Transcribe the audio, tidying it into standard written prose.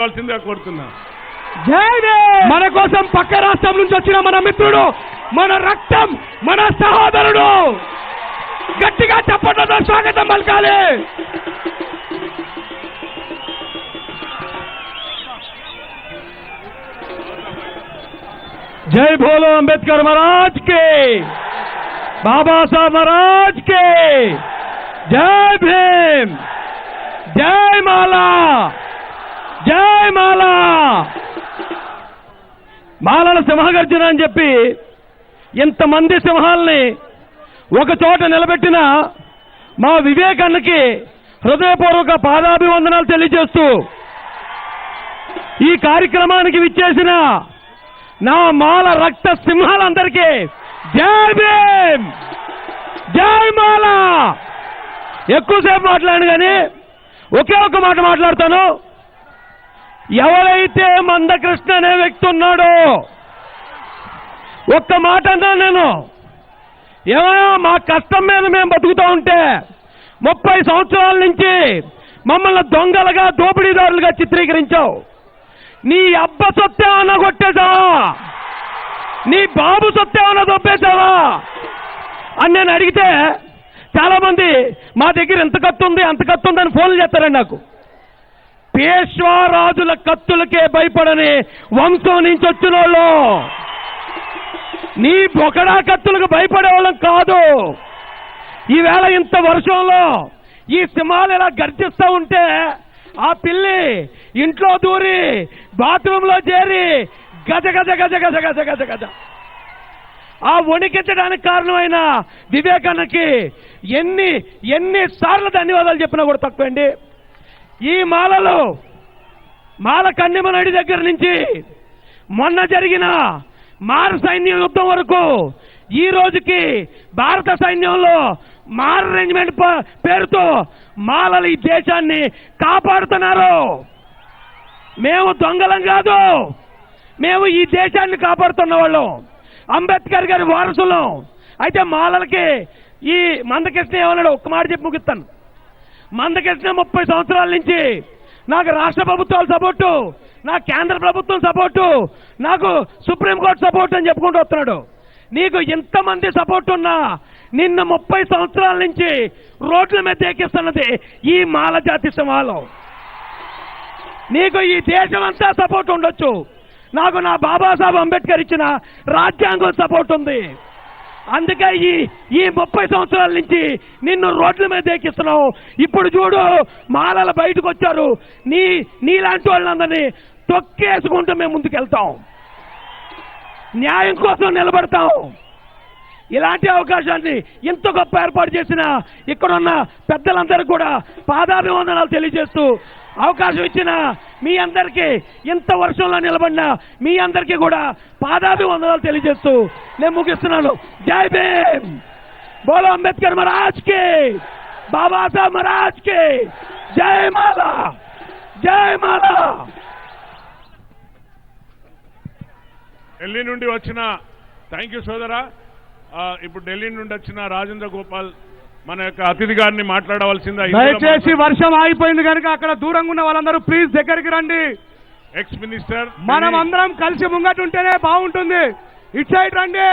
కోరుతున్నా. మన కోసం పక్క రాష్ట్రం నుంచి వచ్చిన మన మిత్రుడు, మన రక్తం, మన సహోదరుడు, గట్టిగా చప్పట్లతో స్వాగతం పలకాలి. जय बोलो अंबेडकर महाराज के, बाबा साहब महाराज के, जय भीम, जय माला, जय माला. మాలల సింహగర్జన అని చెప్పి ఇంతమంది సింహాల్ని ఒక చోట నిలబెట్టిన మా వివేకాన్నకి హృదయపూర్వక పాదాభివందనాలు తెలియజేస్తూ ఈ కార్యక్రమానికి విచ్చేసిన నా మాల రక్త సింహాలందరికీ జై భీమ్, జై మాల. ఎక్కువసేపు మాట్లాడాను కానీ ఒకే ఒక మాట మాట్లాడతాను. ఎవరైతే మందకృష్ణ అనే వ్యక్తి ఉన్నాడో ఒక్క మాట అన్నా నేను, ఏమైనా మా కష్టం మీద మేము బతుకుతూ ఉంటే 30 సంవత్సరాల నుంచి మమ్మల్ని దొంగలుగా దోపిడీదారులుగా చిత్రీకరించావు. నీ అబ్బ సొత్తేమన్నా కొట్టేశావా, నీ బాబు సొత్తేమన్నా దొబ్బేశావా అని నేను అడిగితే చాలా మంది మా దగ్గర ఎంత కత్తి ఉంది అంత కత్తి ఉందని ఫోన్లు చేస్తారండి నాకు. పేష్వారాజుల కత్తులకే భయపడని వంశం నుంచి వచ్చిన వాళ్ళు, నీ బొకడా కత్తులకు భయపడే వాళ్ళం కాదు. ఈవేళ ఇంత వర్షంలో ఈ సింహాలు ఇలా గర్జిస్తూ ఉంటే ఆ పిల్లి ఇంట్లో దూరి బాత్రూంలో చేరి గజ గజ గజ గజ గజ గజ గజ ఆ వణికించడానికి కారణమైన వివేకాన్నకి ఎన్నిసార్లు ధన్యవాదాలు చెప్పినా కూడా తక్కువండి. ఈ మాలలు మాల కన్నెమ నడి దగ్గర నుంచి మొన్న జరిగిన మార సైన్య యుద్ధం వరకు ఈ రోజుకి భారత సైన్యంలో మార అరేంజ్మెంట్ పేరుతో మాలలు ఈ దేశాన్ని కాపాడుతున్నారు. మేము దొంగలం కాదు, మేము ఈ దేశాన్ని కాపాడుతున్న వాళ్ళం, అంబేద్కర్ గారి వారసులం. అయితే మాలలకి ఈ మందకృష్ణ ఏమన్నాడు ఒక్క మాట చెప్పి ముగిస్తాను. మందకృష్ణ 30 సంవత్సరాల నుంచి నాకు రాష్ట్ర ప్రభుత్వాల సపోర్టు, నా కేంద్ర ప్రభుత్వం సపోర్టు, నాకు సుప్రీంకోర్టు సపోర్టు అని చెప్పుకుంటూ వస్తున్నాడు. నీకు ఇంతమంది సపోర్ట్ ఉన్నా నిన్న 30 సంవత్సరాల నుంచి రోడ్ల మీద ఎక్కిస్తున్నది ఈ మాల జాతి సింహాలు. నీకు ఈ దేశం అంతా సపోర్ట్ ఉండొచ్చు, నాకు నా బాబాసాహెబ్ అంబేద్కర్ ఇచ్చిన రాజ్యాంగం సపోర్ట్ ఉంది. అందుకే ఈ 30 సంవత్సరాల నుంచి నిన్ను రోడ్ల మీద ఎక్కిస్తున్నావు. ఇప్పుడు చూడు మాలలు బయటకు వచ్చారు, నీలాంటి వాళ్ళందరినీ తొక్కేసుకుంటూ మేము ముందుకెళ్తాం, న్యాయం కోసం నిలబడతాం. ఇలాంటి అవకాశాన్ని ఇంత గొప్ప ఏర్పాటు చేసిన ఇక్కడున్న పెద్దలందరికీ కూడా పాదాభివందనాలు తెలియజేస్తూ అవకాశం ఇచ్చిన మీ అందరికీ, ఇంత వర్షంలో నిలబడిన మీ అందరికీ కూడా పాదాభివందనాలు తెలియజేస్తూ నేను ముగిస్తున్నాను. జై భీమ్, బోలో అంబేద్కర్ మహారాజ్ కి, బాబాసాహెబ్ మహారాజ్ కి, జై మాలా, జై మాలా. ఢిల్లీ నుండి వచ్చిన థ్యాంక్ యూ సోదరా. ఇప్పుడు ఢిల్లీ నుండి వచ్చిన రాజేంద్ర గోపాల్ మన యొక్క అతిథి గారిని మాట్లాడవలసిందా. దయచేసి వర్షం ఆగిపోయింది కనుక అక్కడ దూరంగా ఉన్న వాళ్ళందరూ ప్లీజ్ దగ్గరికి రండి. ఎక్స్ మినిస్టర్ మనం అందరం కలిసి ముంగటుంటేనే బాగుంటుంది. ఇటు సైడ్ రండి.